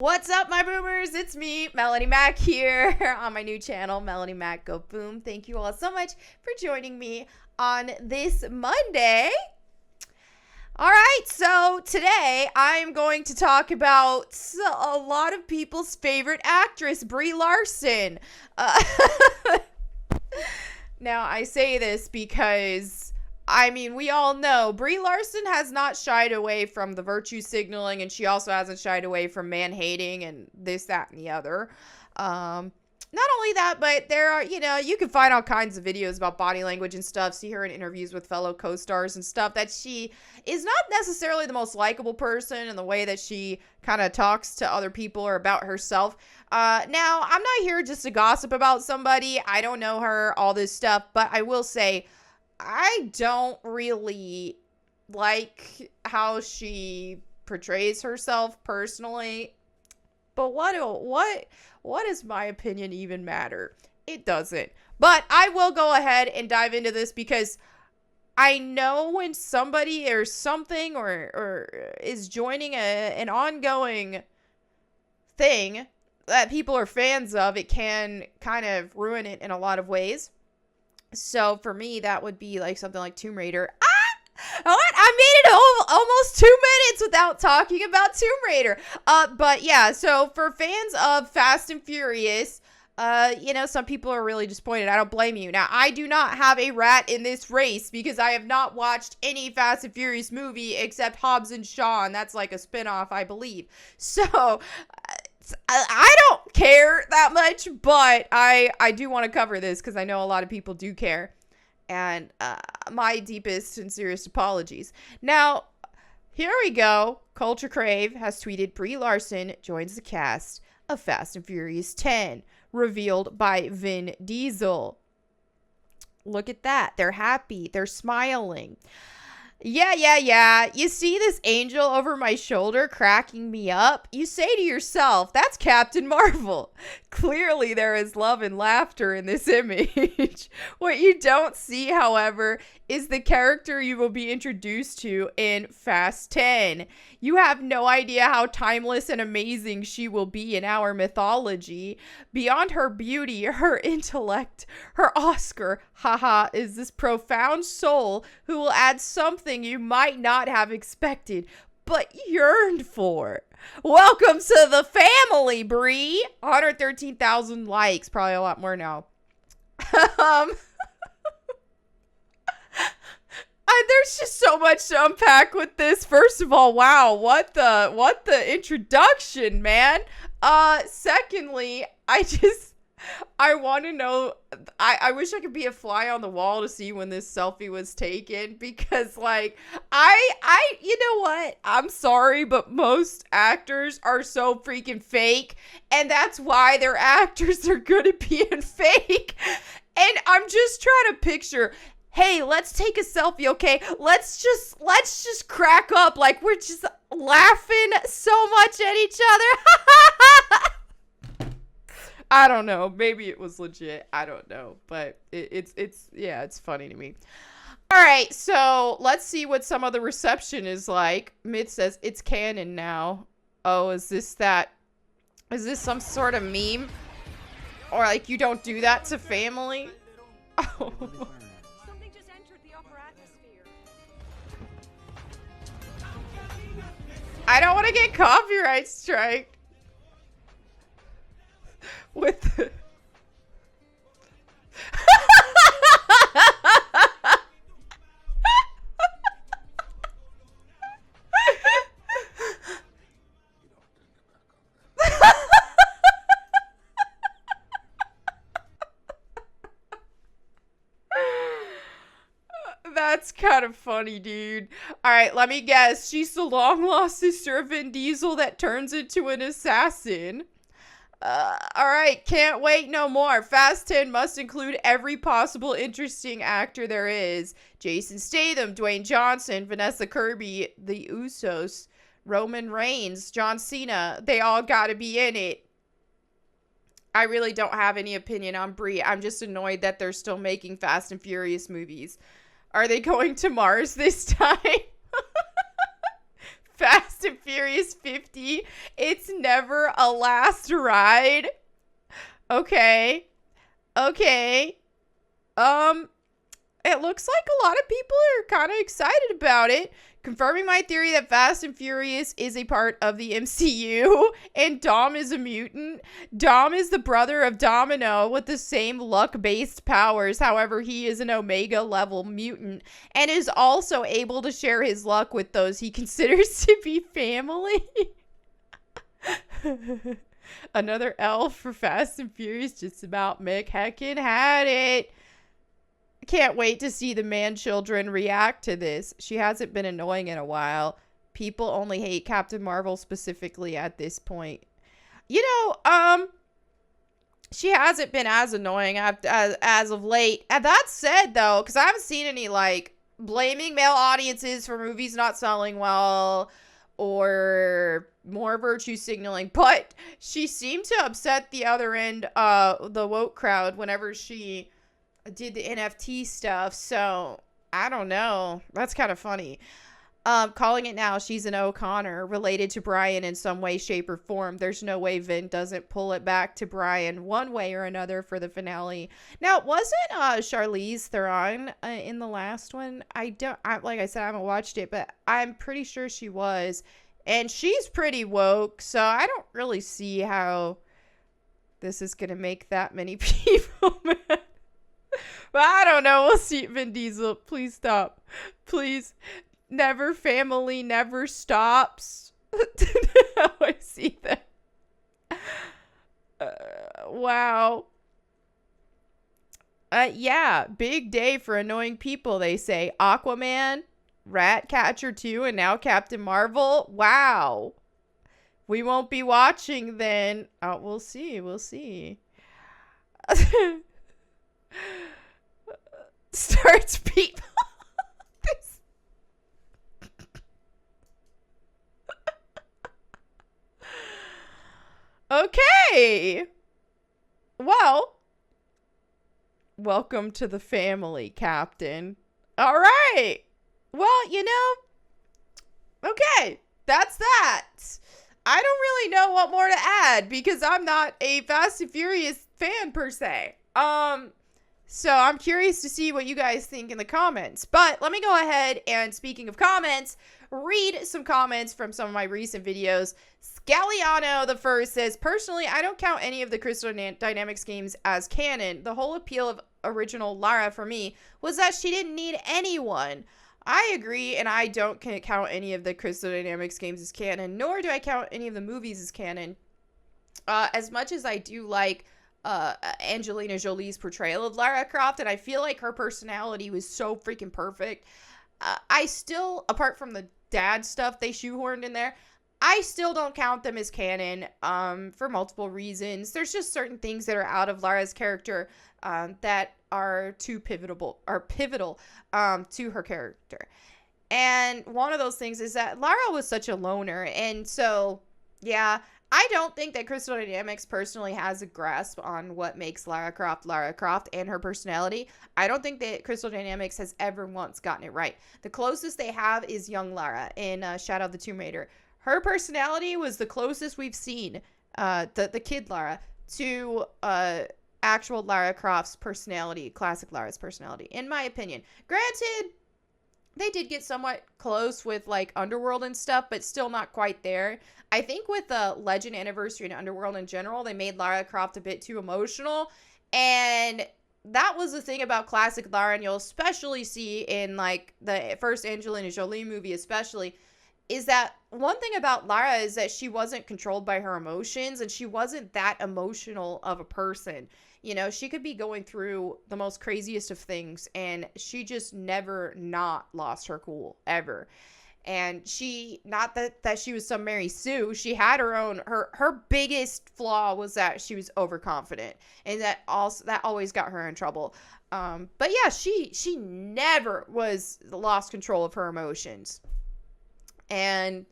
What's up, my boomers? It's me, Melanie Mac, here on my new channel, Melanie Mac Go Boom. Thank you all so much for joining me on this Monday. All right, so today I'm going to talk about a lot of people's favorite actress, Brie Larson. Now, I say this because, we all know Brie Larson has not shied away from the virtue signaling, and she also hasn't shied away from man-hating and this, that, and the other. Not only that, but there are, you can find all kinds of videos about body language and stuff, see her in interviews with fellow co-stars and stuff, that she is not necessarily the most likable person in the way that she kind of talks to other people or about herself. Now, I'm not here just to gossip about somebody. I don't know her, all this stuff, but I will say I don't really like how she portrays herself personally. But what does my opinion even matter? It doesn't. But I will go ahead and dive into this because I know when somebody or something or is joining an ongoing thing that people are fans of, it can kind of ruin it in a lot of ways. So for me, that would be like something like Tomb Raider. What? I made it almost 2 minutes without talking about Tomb Raider. But yeah, so for fans of Fast and Furious, some people are really disappointed. I don't blame you. Now, I do not have a rat in this race because I have not watched any Fast and Furious movie except Hobbs and Shaw, and that's like a spinoff, I believe. So I don't care that much, but I do want to cover this because I know a lot of people do care. And my deepest, sincerest apologies. Now, here we go. Culture Crave has tweeted, Brie Larson joins the cast of Fast and Furious 10, revealed by Vin Diesel. Look at that. They're happy. They're smiling. Yeah. You see this angel over my shoulder cracking me up? You say to yourself, that's Captain Marvel. Clearly, there is love and laughter in this image. What you don't see, however, is the character you will be introduced to in Fast 10. You have no idea how timeless and amazing she will be in our mythology. Beyond her beauty, her intellect, her Oscar, is this profound soul who will add something you might not have expected, but yearned for. Welcome to the family, Brie. 113,000 likes, probably a lot more now. There's just so much to unpack with this. First of all, wow, what the introduction, man. Secondly, I want to know, I wish I could be a fly on the wall to see when this selfie was taken, because you know what? I'm sorry, but most actors are so freaking fake, and that's why their actors are good at being fake. And I'm just trying to picture, hey, let's take a selfie, okay? Let's just crack up like we're just laughing so much at each other. I don't know. Maybe it was legit. I don't know. But it's funny to me. All right, so let's see what some of the reception is like. Myth says it's canon now. Oh, is this some sort of meme? Or like you don't do that to family? Oh. Something just entered the upper atmosphere. I don't want to get copyright strike. With the That's kind of funny, dude. All right, let me guess. She's the long-lost sister of Vin Diesel that turns into an assassin. All right, can't wait no more. Fast 10 must include every possible interesting actor there is. Jason Statham, Dwayne Johnson, Vanessa Kirby, the Usos, Roman Reigns, John Cena. They all gotta be in it. I really don't have any opinion on Brie. I'm just annoyed that they're still making Fast and Furious movies. Are they going to Mars this time? Fast and Furious 50. It's never a last ride. Okay. Okay. It looks like a lot of people are kind of excited about it, confirming my theory that Fast and Furious is a part of the MCU and Dom is a mutant. Dom is the brother of Domino with the same luck-based powers. However, he is an Omega level mutant and is also able to share his luck with those he considers to be family. Another L for Fast and Furious. Just about McHeckin had it. Can't wait to see the man children react to this. She hasn't been annoying in a while. People only hate Captain Marvel specifically at this point. You know, she hasn't been as annoying as of late. And that said, though, because I haven't seen any, like, blaming male audiences for movies not selling well or more virtue signaling, but she seemed to upset the other end, the woke crowd, whenever she did the NFT stuff. So I don't know. That's kind of funny. Calling it now, she's an O'Connor related to Brian in some way, shape, or form. There's no way Vin doesn't pull it back to Brian one way or another for the finale. Now, wasn't Charlize Theron in the last one? Like I said, I haven't watched it, but I'm pretty sure she was. And she's pretty woke, so I don't really see how this is going to make that many people mad. But I don't know. We'll see. Vin Diesel, please stop. Please. Never family, never stops. I see that. Wow. Yeah. Big day for annoying people, they say. Aquaman, Ratcatcher 2, and now Captain Marvel. Wow. We won't be watching then. We'll see. We'll see. Starts people. Okay. Well, welcome to the family, Captain. All right. Well, you know, okay, that's that. I don't really know what more to add because I'm not a Fast and Furious fan per se. So I'm curious to see what you guys think in the comments. But let me go ahead and, speaking of comments, read some comments from some of my recent videos. Scalliano the first says, personally, I don't count any of the Crystal Dynamics games as canon. The whole appeal of original Lara for me was that she didn't need anyone. I agree, and I don't count any of the Crystal Dynamics games as canon, nor do I count any of the movies as canon. As much as I do like Angelina Jolie's portrayal of Lara Croft, and I feel like her personality was so freaking perfect, I still, apart from the dad stuff they shoehorned in there, I still don't count them as canon for multiple reasons. There's just certain things that are out of Lara's character that are pivotal to her character. And one of those things is that Lara was such a loner. And so, yeah, I don't think that Crystal Dynamics personally has a grasp on what makes Lara Croft and her personality. I don't think that Crystal Dynamics has ever once gotten it right. The closest they have is young Lara in Shadow of the Tomb Raider. Her personality was the closest we've seen, the kid Lara, to actual Lara Croft's personality, classic Lara's personality, in my opinion. Granted, they did get somewhat close with, like, Underworld and stuff, but still not quite there. I think with the Legend Anniversary and Underworld in general, they made Lara Croft a bit too emotional, and that was the thing about classic Lara, and you'll especially see in, like, the first Angelina Jolie movie especially, is that one thing about Lara is that she wasn't controlled by her emotions, and she wasn't that emotional of a person. You know, she could be going through the most craziest of things, and she just never not lost her cool, ever. And she, not that she was some Mary Sue, she had her own, her biggest flaw was that she was overconfident, and that always got her in trouble. But yeah, she never lost control of her emotions. And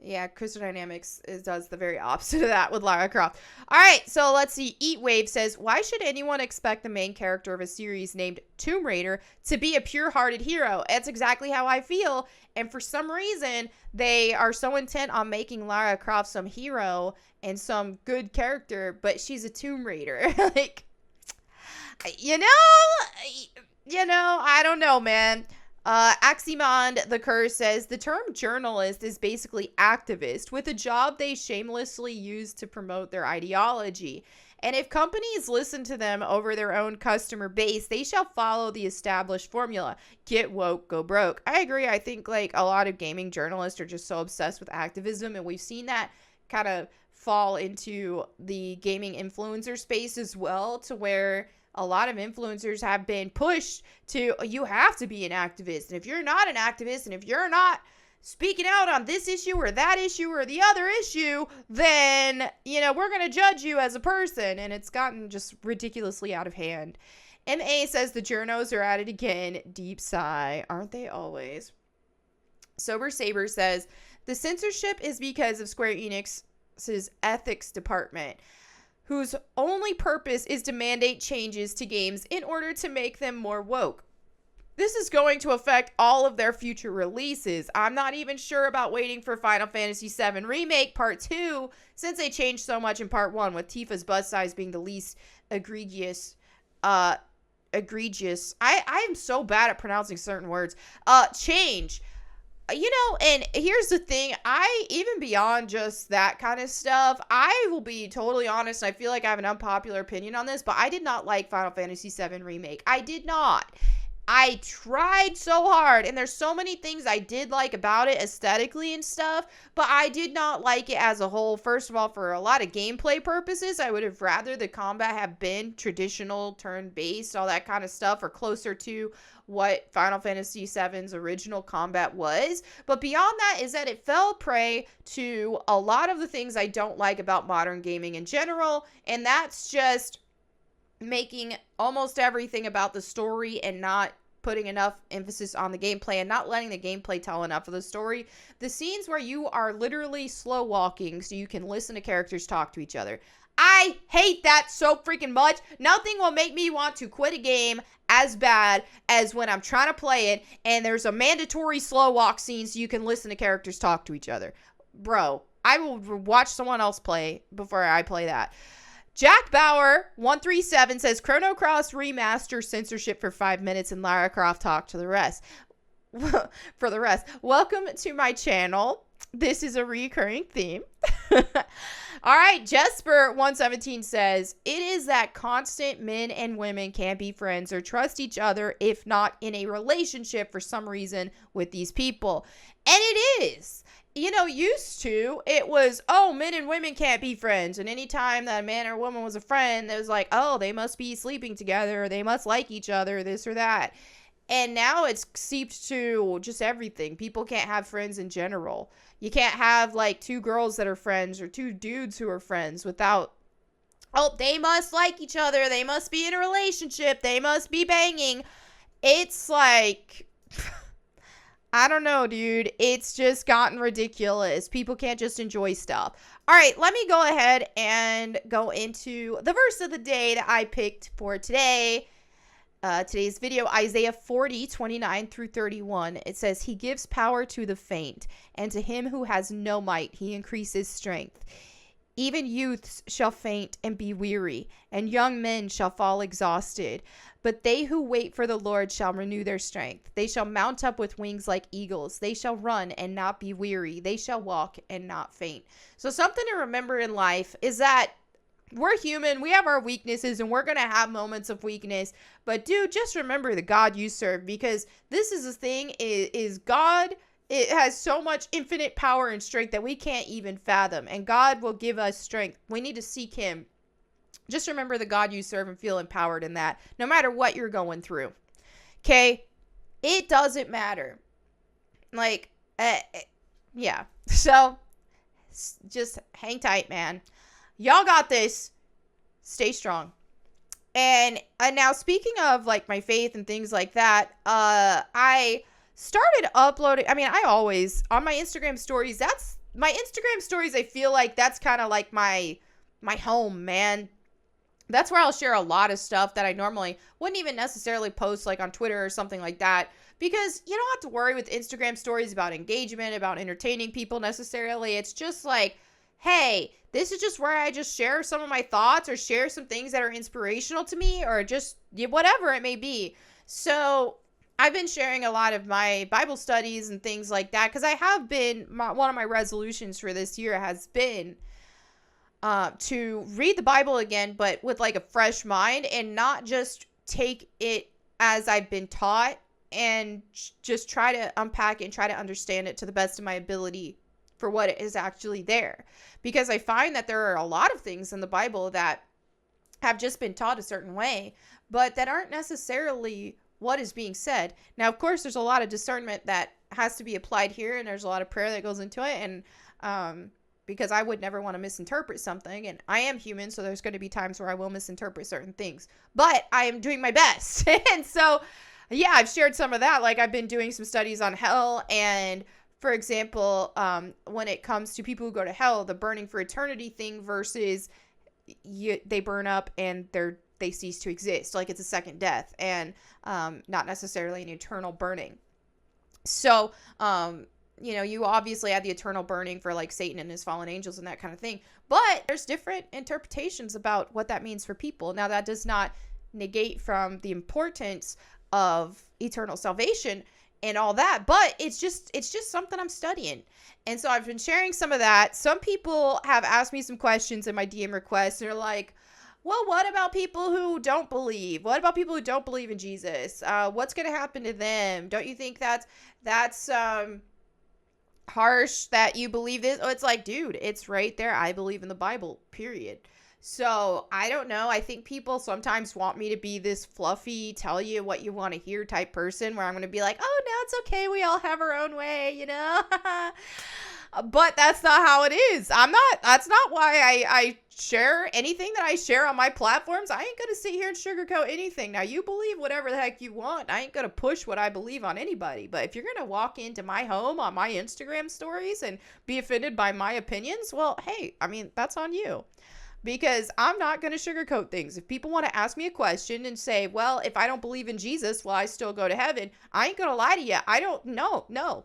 Yeah, Crystal Dynamics does the very opposite of that with Lara Croft. All right, so let's see. Eat Wave says, why should anyone expect the main character of a series named Tomb Raider to be a pure-hearted hero? That's exactly how I feel. And for some reason, they are so intent on making Lara Croft some hero and some good character, but she's a Tomb Raider. Like, you know, I don't know, man. Aximond the Curse says the term journalist is basically activist with a job they shamelessly use to promote their ideology. And if companies listen to them over their own customer base, they shall follow the established formula. Get woke, go broke. I agree. I think like a lot of gaming journalists are just so obsessed with activism, and we've seen that kind of fall into the gaming influencer space as well, to where a lot of influencers have been pushed to, you have to be an activist. And if you're not an activist, and if you're not speaking out on this issue or that issue or the other issue, then, we're going to judge you as a person. And it's gotten just ridiculously out of hand. MA says the journos are at it again. Deep sigh. Aren't they always? Sober Saber says the censorship is because of Square Enix's ethics department, whose only purpose is to mandate changes to games in order to make them more woke. This is going to affect all of their future releases. I'm not even sure about waiting for Final Fantasy VII Remake Part 2, since they changed so much in Part 1, with Tifa's bust size being the least egregious. I am so bad at pronouncing certain words. Change. And here's the thing, even beyond just that kind of stuff, I will be totally honest, I feel like I have an unpopular opinion on this, but I did not like Final Fantasy VII Remake. I did not. I tried so hard, and there's so many things I did like about it aesthetically and stuff, but I did not like it as a whole. First of all, for a lot of gameplay purposes, I would have rather the combat have been traditional, turn-based, all that kind of stuff, or closer to what Final Fantasy VII's original combat was. But beyond that is that it fell prey to a lot of the things I don't like about modern gaming in general, and that's just making almost everything about the story and not putting enough emphasis on the gameplay and not letting the gameplay tell enough of the story. The scenes where you are literally slow walking so you can listen to characters talk to each other. I hate that so freaking much. Nothing will make me want to quit a game as bad as when I'm trying to play it and there's a mandatory slow walk scene so you can listen to characters talk to each other. Bro, I will watch someone else play before I play that. Jack Bauer 137 says Chrono Cross remaster censorship for 5 minutes and Lara Croft talk to the rest. For the rest, welcome to my channel. This is a recurring theme. All right, Jesper 117 says it is that constant men and women can't be friends or trust each other if not in a relationship for some reason with these people. And it is. Used to, it was, men and women can't be friends. And anytime that a man or woman was a friend, it was like, they must be sleeping together. Or they must like each other, this or that. And now it's seeped to just everything. People can't have friends in general. You can't have, like, 2 girls that are friends or 2 dudes who are friends without, they must like each other. They must be in a relationship. They must be banging. It's like... I don't know, dude. It's just gotten ridiculous. People can't just enjoy stuff. All right, let me go ahead and go into the verse of the day that I picked for today. Today's video, Isaiah 40:29-31. It says, He gives power to the faint, and to him who has no might, he increases strength. Even youths shall faint and be weary, and young men shall fall exhausted. But they who wait for the Lord shall renew their strength. They shall mount up with wings like eagles. They shall run and not be weary. They shall walk and not faint. So something to remember in life is that we're human. We have our weaknesses, and we're going to have moments of weakness. But dude, just remember the God you serve, because this is the thing, is God... It has so much infinite power and strength that we can't even fathom. And God will give us strength. We need to seek him. Just remember the God you serve and feel empowered in that, no matter what you're going through. Okay? It doesn't matter. Yeah. So, just hang tight, man. Y'all got this. Stay strong. And now, speaking of, my faith and things like that, I started uploading. I mean, I always, on my Instagram stories, that's my Instagram stories, I feel like that's kind of like my home, man. That's where I'll share a lot of stuff that I normally wouldn't even necessarily post like on Twitter or something like that, because you don't have to worry with Instagram stories about engagement, about entertaining people necessarily. It's just like, hey, this is just where I just share some of my thoughts or share some things that are inspirational to me, or just whatever it may be. So I've been sharing a lot of my Bible studies and things like that, because I have been, one of my resolutions for this year has been to read the Bible again, but with like a fresh mind, and not just take it as I've been taught, and just try to unpack it and try to understand it to the best of my ability for what is actually there. Because I find that there are a lot of things in the Bible that have just been taught a certain way, but that aren't necessarily what is being said. Now, of course, there's a lot of discernment that has to be applied here, and there's a lot of prayer that goes into it, and because I would never want to misinterpret something, and I am human, so there's going to be times where I will misinterpret certain things, but I am doing my best. And so, yeah, I've shared some of that. Like, I've been doing some studies on hell, and for example, when it comes to people who go to hell, the burning for eternity thing versus they burn up and they cease to exist, like it's a second death, and not necessarily an eternal burning. So, you obviously have the eternal burning for like Satan and his fallen angels and that kind of thing. But there's different interpretations about what that means for people. Now, that does not negate from the importance of eternal salvation and all that, but it's just something I'm studying. And so I've been sharing some of that. Some people have asked me some questions in my DM requests. They're like, well, what about people who don't believe? What about people who don't believe in Jesus? What's going to happen to them? Don't you think that's harsh that you believe this? Oh, it's like, dude, it's right there. I believe in the Bible, period. So I don't know. I think people sometimes want me to be this fluffy, tell you what you want to hear type person, where I'm going to be like, oh, no, it's okay. We all have our own way, But that's not how it is. That's not why I share anything that I share on my platforms. I ain't going to sit here and sugarcoat anything. Now, you believe whatever the heck you want. I ain't going to push what I believe on anybody. But if you're going to walk into my home on my Instagram stories and be offended by my opinions, well, hey, I mean, that's on you. Because I'm not going to sugarcoat things. If people want to ask me a question and say, well, if I don't believe in Jesus, will I still go to heaven? I ain't going to lie to you. I don't know. No.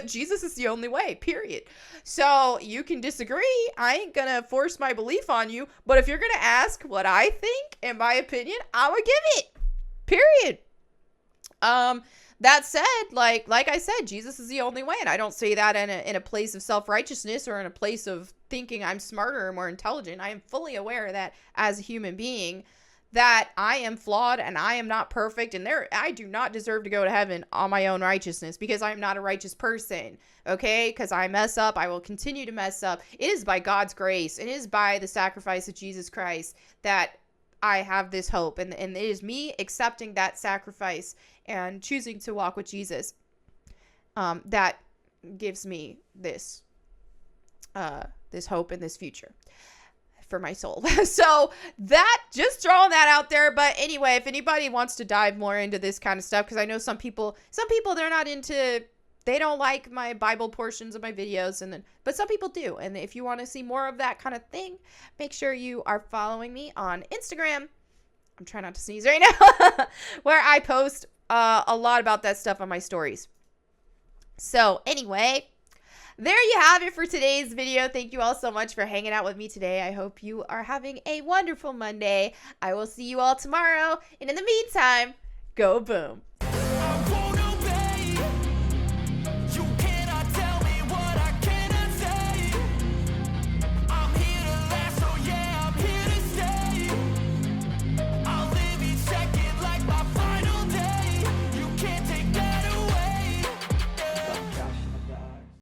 Jesus is the only way, period. So you can disagree. I ain't going to force my belief on you. But if you're going to ask what I think and my opinion, I would give it, period. That said, like I said, Jesus is the only way. And I don't say that in a place of self-righteousness or in a place of thinking I'm smarter or more intelligent. I am fully aware that as a human being, that I am flawed and I am not perfect. And I do not deserve to go to heaven on my own righteousness, because I am not a righteous person. Okay? Because I mess up. I will continue to mess up. It is by God's grace. It is by the sacrifice of Jesus Christ that I have this hope, and it is me accepting that sacrifice and choosing to walk with Jesus that gives me this hope and this future for my soul. So that, just throwing that out there. But anyway, if anybody wants to dive more into this kind of stuff, because I know some people they're not into, they don't like my Bible portions of my videos, but some people do. And if you want to see more of that kind of thing, make sure you are following me on Instagram. I'm trying not to sneeze right now, where I post a lot about that stuff on my stories. So anyway, there you have it for today's video. Thank you all so much for hanging out with me today. I hope you are having a wonderful Monday. I will see you all tomorrow. And in the meantime, go boom.